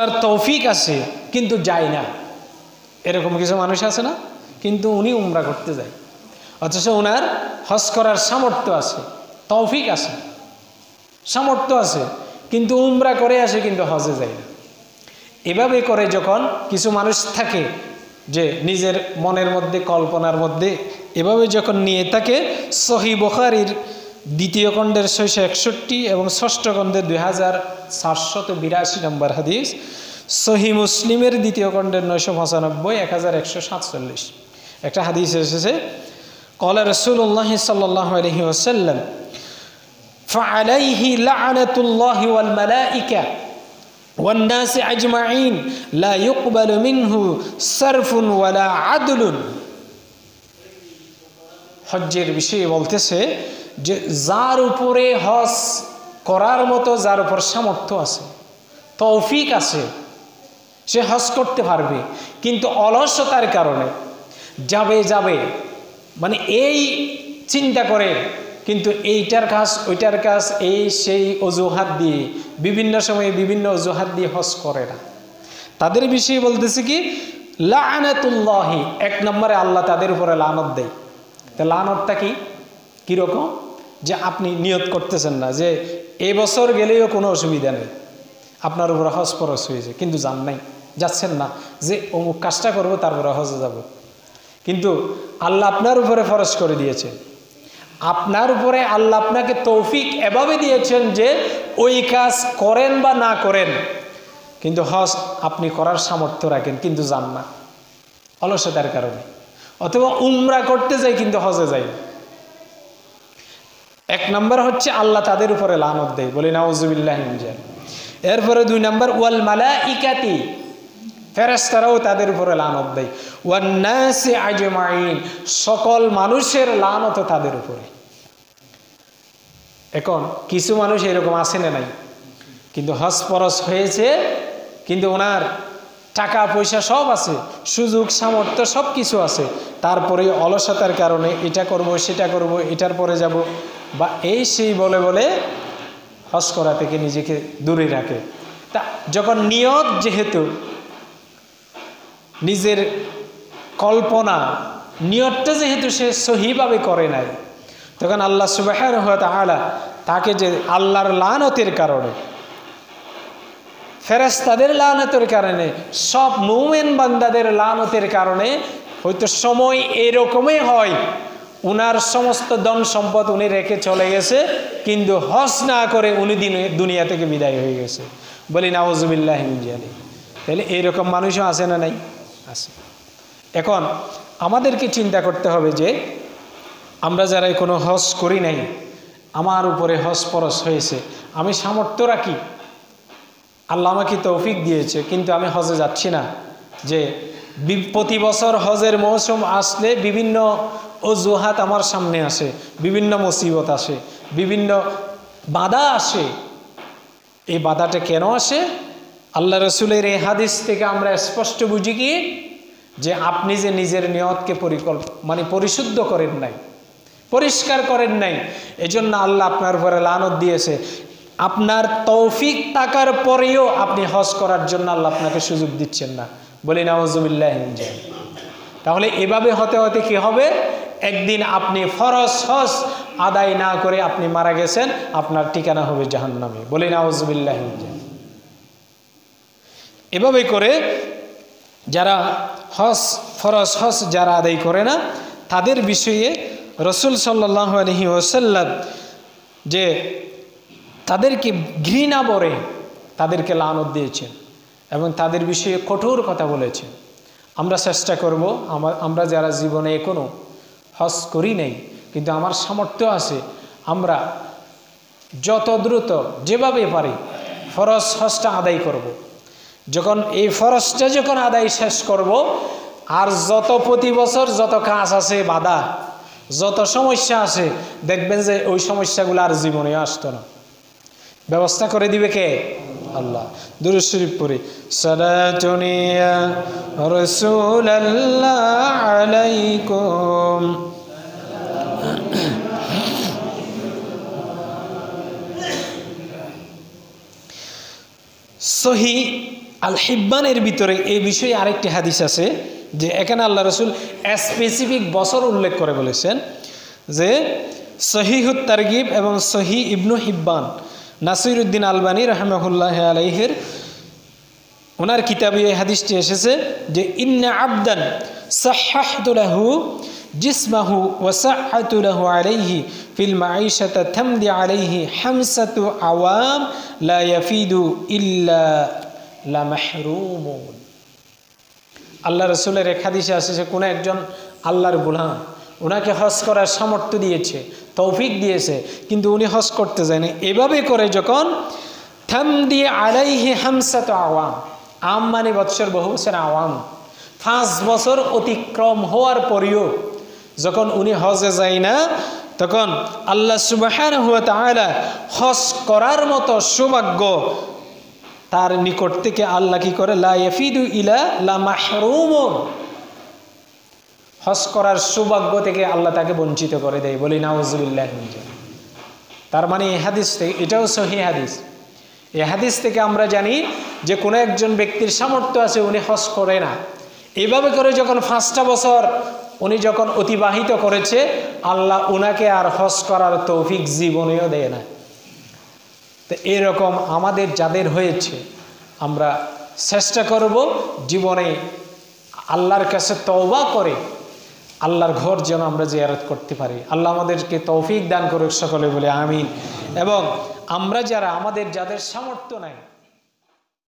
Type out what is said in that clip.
আর তৌফিক আছে কিন্তু যায় না, এরকম কিছু মানুষ আছে না? কিন্তু উনি উমরা করতে যায়, অথচ ওনার হজ করার সামর্থ্য আছে, তৌফিক আছে, সামর্থ্য আছে, কিন্তু উমরা করে আসে কিন্তু হজে যায় না। এভাবে করে যখন কিছু মানুষ থাকে যে নিজের মনের মধ্যে কল্পনার মধ্যে এভাবে যখন নিয়ে থাকে, সহিহ বুখারীর 2য় খণ্ডের 661 এবং 6ষ্ঠ খণ্ডের 2482 নম্বর হাদিস, সহিহ মুসলিমের 2য় খণ্ডের 995 1147 একটা হাদিস এসেছে, ক্বালা রাসূলুল্লাহ সাল্লাল্লাহু আলাইহি ওয়াসাল্লাম ফাআলাইহি লা'নাতুল্লাহি ওয়াল মালাইকা ওয়ান নাস আজমাইন লা ইউকবালু মিনহু সারফুন ওয়ালা আদলুন। হজ্জের বিষয়ে বলতেছে যে যার উপরে হজ করার মতো, যার উপর সামর্থ্য আছে, তৌফিক আছে, সে হজ করতে পারবে, কিন্তু অলসতার কারণে যাবে মানে এই চিন্তা করে, কিন্তু এইটার কাজ ওইটার কাজ এই সেই অজুহাত দিয়ে বিভিন্ন সময়ে বিভিন্ন অজুহাত দিয়ে হজ করে না। তাদের বিষয়ে বলতেছে কি লাআনাতুল্লাহি, 1 নম্বরে আল্লাহ তাদের উপরে লানত দেয়। তা লানতটা কীরকম? যে আপনি নিয়ত করতেছেন না যে এই বছর গেলেও কোনো অসুবিধা নেই, আপনার উপরে হজ ফরজ হয়েছে কিন্তু যাচ্ছেন না, যে অমুক কাজটা করবো তারপরে হজে যাব, কিন্তু আল্লাহ আপনার উপরে ফরজ করে দিয়েছেন, আপনার উপরে আল্লাহ আপনাকে তৌফিক এভাবে দিয়েছেন যে ওই কাজ করেন বা না করেন, কিন্তু হজ আপনি করার সামর্থ্য রাখেন কিন্তু যান না অলসতার কারণে, অথবা উমরা করতে যাই কিন্তু হজে যাই না। 1 নম্বর হচ্ছে আল্লাহ তাদের উপরে লানত দেয়, বলি নাউজুবিল্লাহি মিন যালিক। এরপরে 2 নম্বর ওয়াল মালাইকাতি, ফেরেশতারাও তাদের উপরে লানত দেয়, ওয়ান নাসি আজমাইন, সকল মানুষের লানত তাদের উপরে। এখন কিছু মানুষ এরকম আছে না নাই, কিন্তু হজ ফরজ হয়েছে, কিন্তু ওনার টাকা পয়সা সব আছে, সুযোগ সামর্থ্য সব কিছু আছে, তারপরে অলসতার কারণে এটা করব সেটা করব, এটার পরে যাব বা এই সেই বলে বলে হজ করা থেকে নিজেকে দূরে রাখে। তা যখন নিয়ত, যেহেতু নিজের কল্পনা নিয়তটা যেহেতু সে সহিভাবে করে নাই, তখন আল্লাহ সুবহানাহু ওয়া তাআলা তাকে যে আল্লাহর লানতের কারণে, ফেরেশতাদের লানতের কারণে, সব মুমিন বান্দাদের লানতের কারণে, হয়তো সময় এরকমই হয় উনার সমস্ত ধন সম্পদ উনি রেখে চলে গেছে, কিন্তু হজ না করে উনি দুনিয়া থেকে বিদায় হয়ে গেছে, বলি নাউজুবিল্লাহি মিন যালিক। তাহলে এইরকম মানুষও আছে না নাই? আছে। এখন আমাদেরকে চিন্তা করতে হবে যে আমরা যারা কোনো হজ করি নাই, আমার উপরে হজ ফরজ হয়েছে, আমি সামর্থ্য রাখি, আল্লাহ আমাকে তৌফিক দিয়েছে, কিন্তু আমি হজে যাচ্ছি না। যে প্রতি বছর হজের মৌসুম আসলে বিভিন্ন অজুহাত আমার সামনে আসে, বিভিন্ন মুসিবত আসে, বিভিন্ন বাধা আসে। এই বাধাটা কেন আসে? আল্লাহ রসুলের এই হাদিস থেকে আমরা স্পষ্ট বুঝি কি, যে আপনি যে নিজের নিয়তকে পরিশুদ্ধ করেন নাই, পরিষ্কার করেন নাই, এজন্য আল্লাহ আপনার উপরে লানত দিয়েছে। আপনার তৌফিক থাকার পরেও আপনি হজ করার জন্য আল্লাহ আপনাকে সুযোগ দিচ্ছেন না, বলি নাউজুবিল্লাহি মিন যালিক। তাহলে এভাবে হতে হতে কি হবে? একদিন আপনি ফরজ হজ আদায় না করে আপনি মারা গেছেন, আপনার ঠিকানা হবে জাহান্নামে, বলি নাউজুবিল্লাহি মিন যালিক। এভাবে করে যারা ফরজ হজ যারা আদায় করে না, তাদের বিষয়ে রাসূল সাল্লাল্লাহু আলাইহি ওয়াসাল্লাম যে তাদেরকে ঘৃণা ভরে তাদেরকে লানত দিয়েছেন এবং তাদের বিষয়ে কঠোর কথা বলেছেন। আমরা চেষ্টা করব, আমরা যারা জীবনে এখনো হজ করি নাই কিন্তু আমার সামর্থ্য আছে, আমরা যত দ্রুত যেভাবে পারি ফরজ হজটা আদায় করব। যখন এই ফরজটা যখন আদায় শেষ করব, আর যত প্রতি বছর যত কাজ আছে, বাধা যত সমস্যা আছে, দেখবেন যে ওই সমস্যাগুলো আর জীবনে আসতো না। ব্যবস্থা করে দিবে কে? আল্লাহ। দুরূদ শরীফ পড়ি, সালাতুন ইয়া রাসূলুল্লাহ আলাইকুম। সহিহ আল হিব্বানের ভিতরে এই বিষয়ে আরেকটি হাদিস আছে যে এখানে আল্লাহ রসুল স্পেসিফিক বছর উল্লেখ করে বলেছেন যে সহিহুত তারগিব এবং সহি ইবনু হিব্বান, নাসিরুদ্দিন আলবানী রাহমাহুল্লাহ আলাইহির ওনার কিতাবে এই হাদিসটি এসেছে যে ইন্না আবদান সাহহাতু লাহু জিসমাহু ওয়া সাহহাতু লাহু আলাইহি ফিল মাঈশাতি তামদি আলাইহি হামসাতু আওয়াম লা ইয়াফিদু ইল্লা লা মাহরুমুন। আল্লাহ রসুলের এক হাদিসে আছে যে কোনো একজন আল্লাহর গোলাম, ওনাকে হজ করার সামর্থ্য দিয়েছে, তৌফিক দিয়েছে, কিন্তু উনি হজ করতে যায়নি। এভাবে করে যখন থামদি আলাইহি হামসাতু আওয়াম, আম মানে বৎসর, বহু বছর আওয়াম, 5 বছর অতিক্রম হওয়ার পরেও যখন উনি হজে যায় না, তখন আল্লাহ সুবহানাহু ওয়া তাআলা হজ করার মতো সৌভাগ্য তার নিকট থেকে আল্লাহ কি করে, লা ইয়াফিদু ইলা লা মাহরুমুন, হজ করার সৌভাগ্য থেকে আল্লাহ তাকে বঞ্চিত করে দেয়। বলি নাউজুবিল্লাহ। তার মানে এই হাদিস থেকে, এটাও সহিহ হাদিস, এই হাদিস থেকে আমরা জানি যে কোনো একজন ব্যক্তির সামর্থ্য আছে, উনি হজ করে না, এভাবে করে যখন 5টা বছর উনি যখন অতিবাহিত করেছে, আল্লাহ উনাকে আর হজ করার তৌফিক জীবনেও দেয় না। তো এরকম আমাদের যাদের হয়েছে, আমরা চেষ্টা করব জীবনে আল্লাহর কাছে তওবা করে আল্লাহর ঘর যেন আমরা জিয়ারত করতে পারি। আল্লাহ আমাদেরকে তৌফিক দান করুক, সকলে বলে আমিন। এবং আমরা যারা, আমাদের যাদের সামর্থ্য নাই,